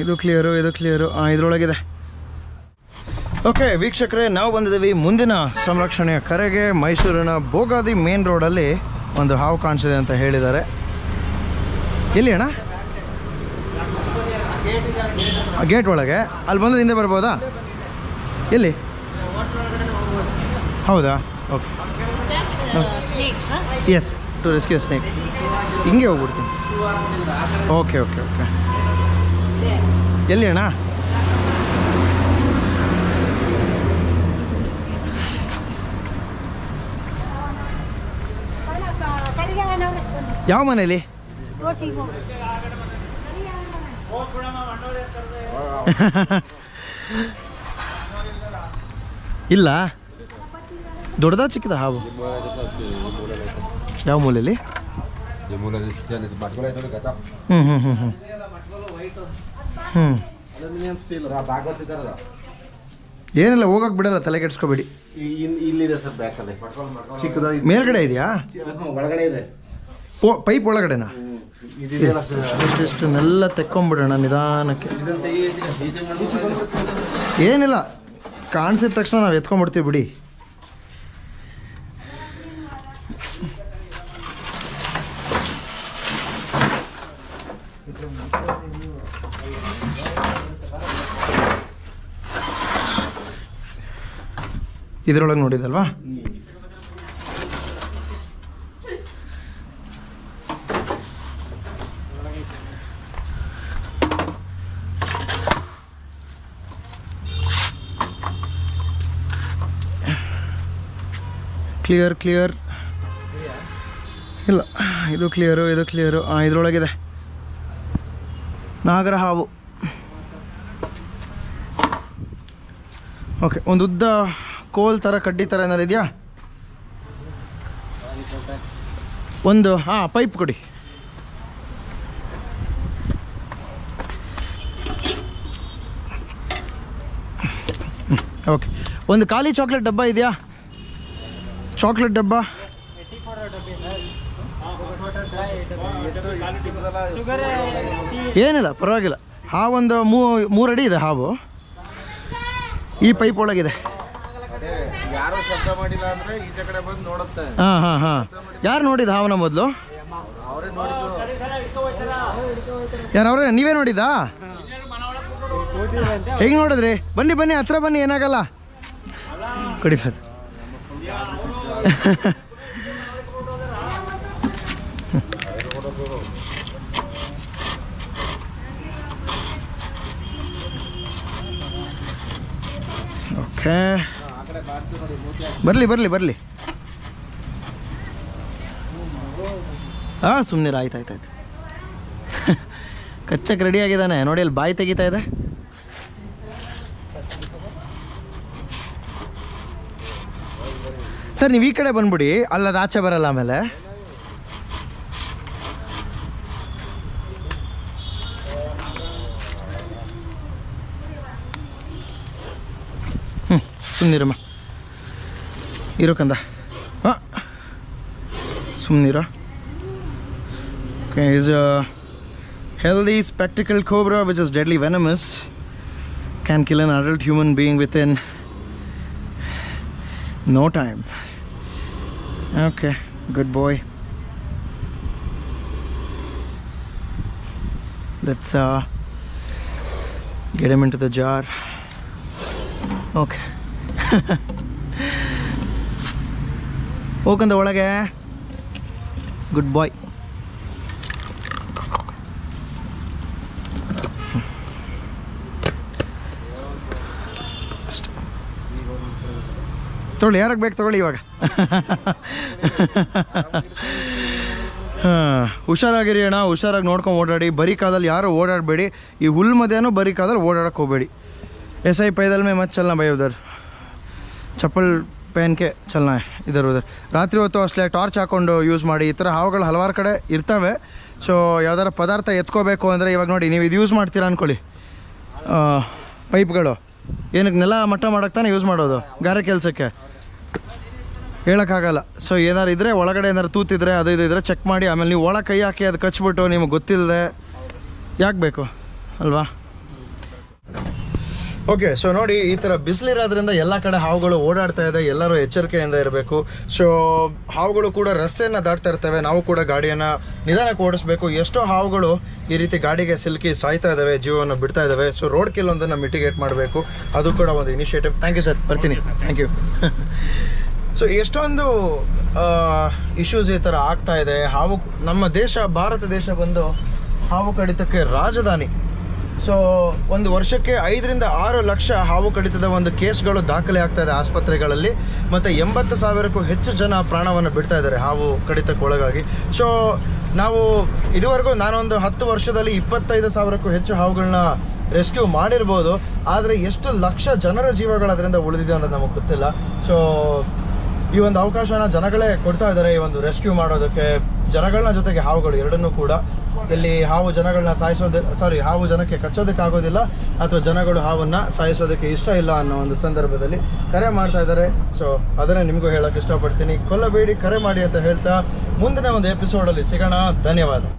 ಇದು clear ಇದರೊಳಗಿದೆ. Okay ವೀಕ್ಷಕರೇ, ನಾವು ಬಂದಿದ್ದೀವಿ ಮುಂದಿನ ಸಂರಕ್ಷಣೆಯ ಕರೆಗೆ. ಮೈಸೂರಿನ ಬೋಗಾದಿ ಮೇನ್ ರೋಡಲ್ಲಿ ಒಂದು ಹಾವು ಕಾಣಿಸಿದೆ ಅಂತ ಹೇಳಿದ್ದಾರೆ. ಎಲ್ಲಿ ಅಣ್ಣ? ಗೇಟ್ ಒಳಗೆ. ಅಲ್ಲಿ ಬಂದರೆ ಹಿಂದೆ ಬರ್ಬೋದಾ? ಎಲ್ಲಿ? ಹೌದಾ? Okay. Yes, to rescue snake. ಹಿಂಗೆ ಹೋಗ್ಬಿಡ್ತೀನಿ. ಓಕೆ. ಎಲ್ಲಿ ಅಣ್ಣ? ಯಾವ ಮನೇಲಿ? ಇಲ್ಲ, ದೊಡ್ಡದ ಚಿಕ್ಕದ ಹಾವು? ಯಾವ ಮೂಲೆಯಲ್ಲಿ? ಏನಿಲ್ಲ, ಹೋಗಕ್ಕೆ ಬಿಡಲ್ಲ, ತಲೆ ಕೆಡಿಸ್ಕೋಬೇಡಿ. ಇಲ್ಲಿದೆ ಸರ್, ಬ್ಯಾಕಲ್ಲಿ ಚಿಕ್ಕದ. ಮೇಲ್ಗಡೆ ಇದೆಯಾ? ಒಳಗಡೆ ಇದೆ. ಪೈಪ್ ಒಳಗಡೆನಾ? ಇಷ್ಟನ್ನೆಲ್ಲ ತೆಕ್ಕೊಂಬಿಡೋಣ ನಿಧಾನಕ್ಕೆ. ಏನಿಲ್ಲ, ಕಾಣಿಸಿದ ತಕ್ಷಣ ನಾವು ಎತ್ಕೊಂಡ್ಬಿಡ್ತೀವಿ ಬಿಡಿ. ಇದರೊಳಗೆ ನೋಡಿದಲ್ವಾ? ಕ್ಲಿಯರ್ ಇಲ್ಲ, ಇದು ಕ್ಲಿಯರು ಇದರೊಳಗಿದೆ ನಾಗರ ಹಾವು. ಓಕೆ, ಒಂದು ಉದ್ದ ಕೋಲ್ ಥರ ಕಡ್ಡಿ ಥರ ಏನಾರು ಇದೆಯಾ? ಒಂದು ಪೈಪ್ ಕೊಡಿ. ಓಕೆ, ಒಂದು ಖಾಲಿ ಚಾಕ್ಲೇಟ್ ಡಬ್ಬ ಇದೆಯಾ? ಚಾಕ್ಲೇಟ್ ಡಬ್ಬ ಏನಿಲ್ಲ, ಪರವಾಗಿಲ್ಲ. ಹಾವೊಂದು 3 ಅಡಿ ಇದೆ ಹಾವು. ಈ ಪೈಪ್ ಒಳಗಿದೆ. ಯಾರು ಶಬ್ದ ಮಾಡಿಲ್ಲ ಅಂದ್ರೆ ಈಚೆ ಕಡೆ ಬಂದು ನೋಡುತ್ತೆ. ಹಾಂ. ಯಾರು ನೋಡಿದ ಹಾವನ ಮೊದಲು? ಅವರೇ ನೋಡಿದ್ದು. ಯಾರವ್ರೆ? ನೀವೇ ನೋಡಿದ್ದಾ? ಹೆಂಗೆ ನೋಡಿದ್ರಿ? ಬನ್ನಿ ಹತ್ರ ಬನ್ನಿ, ಏನಾಗಲ್ಲ. ಕಡಿಬೋದು. ಓಕೆ, ಬರಲಿ. ಸುಮ್ಮನೆ ಆಯ್ತು. ಕಚ್ಚಕ್ಕೆ ರೆಡಿ ಆಗಿದ್ದಾನೆ ನೋಡಿ, ಅಲ್ಲಿ ಬಾಯಿ ತೆಗಿತಾ ಇದೆ. ಸರ್, ನೀವು ಈ ಕಡೆ ಬಂದ್ಬಿಡಿ, ಅಲ್ಲದ ಆಚೆ ಬರಲ್ಲ ಆಮೇಲೆ. ಸುಮ್ಮನಿರಮ್ಮ, ಇರೋಕಂದ. ಸುಮ್ಮನಿರ. Okay, is a healthy spectacled cobra which is deadly venomous, can kill an adult human being within no time. Okay, good boy. Let's get him into the jar. Okay. ಹೋಗಂದ ಒಳಗೆ. ಗುಡ್ ಬಾಯ್. ತೊಗೊಳ್ಳಿ, ಯಾರಿಗೆ ಬೇಕು ತೊಗೊಳ್ಳಿ ಇವಾಗ. ಹುಷಾರಾಗಿರಿ ಅಣ್ಣ, ಹುಷಾರಾಗಿ ನೋಡ್ಕೊಂಡು ಓಡಾಡಿ. ಬರೀ ಕಾದಲ್ಲಿ ಯಾರು ಓಡಾಡಬೇಡಿ. ಈ ಹುಲ್ ಮಧ್ಯಾಹ್ನ ಬರೀ ಕಾದಲ್ಲಿ ಓಡಾಡಕ್ಕೆ ಹೋಗಬೇಡಿ. ऐसा ही पैदल में मत चलना भाई, उधर चप्पल पहन के चलना है इधर उधर. ರಾತ್ರಿ ಹೊತ್ತು ಅಷ್ಟೇ ಟಾರ್ಚ್ ಹಾಕ್ಕೊಂಡು ಯೂಸ್ ಮಾಡಿ. ಈ ಥರ ಹಾವುಗಳು ಹಲವಾರು ಕಡೆ ಇರ್ತವೆ. ಸೊ ಯಾವ್ದಾರ ಪದಾರ್ಥ ಎತ್ಕೋಬೇಕು ಅಂದರೆ, ಇವಾಗ ನೋಡಿ ನೀವು ಇದು ಯೂಸ್ ಮಾಡ್ತೀರಾ ಅಂದ್ಕೊಳ್ಳಿ, ಪೈಪ್ಗಳು ಏನಕ್ಕೆ ನೆಲ ಮಟ್ಟ ಮಾಡೋಕ್ಕೆ ತಾನೇ ಯೂಸ್ ಮಾಡೋದು, ಗಾರೆ ಕೆಲಸಕ್ಕೆ. ಹೇಳೋಕ್ಕಾಗಲ್ಲ. ಸೊ ಏನಾರು ಇದ್ದರೆ, ಒಳಗಡೆ ಏನಾರು ತೂತಿದ್ರೆ ಅದು ಇದು ಇದ್ದರೆ ಚೆಕ್ ಮಾಡಿ. ಆಮೇಲೆ ನೀವು ಒಳಗೆ ಕೈ ಹಾಕಿ ಅದು ಕಚ್ಬಿಟ್ಟು ನಿಮಗೆ ಗೊತ್ತಿಲ್ಲದೆ ಯಾಕೆ ಬೇಕು ಅಲ್ವಾ? ಓಕೆ, ಸೊ ನೋಡಿ, ಈ ಥರ ಬಿಸಿಲಿರೋದ್ರಿಂದ ಎಲ್ಲ ಕಡೆ ಹಾವುಗಳು ಓಡಾಡ್ತಾ ಇದೆ. ಎಲ್ಲರೂ ಎಚ್ಚರಿಕೆಯಿಂದ ಇರಬೇಕು. ಸೊ ಹಾವುಗಳು ಕೂಡ ರಸ್ತೆಯನ್ನು ದಾಟ್ತಾ ಇರ್ತವೆ. ನಾವು ಕೂಡ ಗಾಡಿಯನ್ನು ನಿಧಾನಕ್ಕೆ ಓಡಿಸ್ಬೇಕು. ಎಷ್ಟೋ ಹಾವುಗಳು ಈ ರೀತಿ ಗಾಡಿಗೆ ಸಿಲುಕಿ ಸಾಯ್ತಾ ಇದ್ದಾವೆ, ಜೀವವನ್ನು ಬಿಡ್ತಾ ಇದ್ದಾವೆ. ಸೊ ರೋಡ್ ಕಿಲ್ ಒಂದನ್ನು ಮಿಟಿಗೇಟ್ ಮಾಡಬೇಕು. ಅದು ಕೂಡ ಒಂದು ಇನಿಷಿಯೇಟಿವ್. ಥ್ಯಾಂಕ್ ಯು ಸರ್, ಬರ್ತೀನಿ. Thank you. ಸೊ ಎಷ್ಟೊಂದು ಇಶ್ಯೂಸ್ ಈ ಥರ ಆಗ್ತಾ ಇದೆ. ಹಾವು, ನಮ್ಮ ದೇಶ, ಭಾರತ ದೇಶ ಬಂದು ಹಾವು ಕಡಿತಕ್ಕೆ ರಾಜಧಾನಿ. ಸೊ ಒಂದು ವರ್ಷಕ್ಕೆ 5 ರಿಂದ 6 ಲಕ್ಷ ಹಾವು ಕಡಿತದ ಒಂದು ಕೇಸ್ಗಳು ದಾಖಲೆ ಆಗ್ತಾ ಇದೆ ಆಸ್ಪತ್ರೆಗಳಲ್ಲಿ. ಮತ್ತು 80,000ಕ್ಕೂ ಹೆಚ್ಚು ಜನ ಪ್ರಾಣವನ್ನು ಬಿಡ್ತಾ ಇದ್ದಾರೆ ಹಾವು ಕಡಿತಕ್ಕೆ ಒಳಗಾಗಿ. ಸೊ ನಾವು ಇದುವರೆಗೂ ನಾನೊಂದು 10 ವರ್ಷದಲ್ಲಿ 25,000ಕ್ಕೂ ಹೆಚ್ಚು ಹಾವುಗಳನ್ನ ರೆಸ್ಕ್ಯೂ ಮಾಡಿರ್ಬೋದು. ಆದರೆ ಎಷ್ಟು ಲಕ್ಷ ಜನರ ಜೀವಗಳು ಅದರಿಂದ ಉಳಿದಿದೆ ಅನ್ನೋದು ನಮಗೆ ಗೊತ್ತಿಲ್ಲ. ಸೊ ಈ ಒಂದು ಅವಕಾಶನ ಜನಗಳೇ ಕೊಡ್ತಾ ಇದ್ದಾರೆ ಈ ಒಂದು ರೆಸ್ಕ್ಯೂ ಮಾಡೋದಕ್ಕೆ. ಜನಗಳನ್ನ ಜೊತೆಗೆ ಹಾವುಗಳು ಎರಡನ್ನೂ ಕೂಡ. ಇಲ್ಲಿ ಹಾವು ಜನಗಳನ್ನ ಹಾವು ಜನಕ್ಕೆ ಕಚ್ಚೋದಕ್ಕಾಗೋದಿಲ್ಲ, ಅಥವಾ ಜನಗಳು ಹಾವನ್ನು ಸಾಯಿಸೋದಕ್ಕೆ ಇಷ್ಟ ಇಲ್ಲ ಅನ್ನೋ ಒಂದು ಸಂದರ್ಭದಲ್ಲಿ ಕರೆ ಮಾಡ್ತಾ ಇದ್ದಾರೆ. ಸೊ ಅದನ್ನೇ ನಿಮಗೂ ಹೇಳೋಕ್ಕೆ ಇಷ್ಟಪಡ್ತೀನಿ. ಕೊಲ್ಲಬೇಡಿ, ಕರೆ ಮಾಡಿ ಅಂತ ಹೇಳ್ತಾ ಮುಂದಿನ ಒಂದು ಎಪಿಸೋಡಲ್ಲಿ ಸಿಗೋಣ. ಧನ್ಯವಾದ.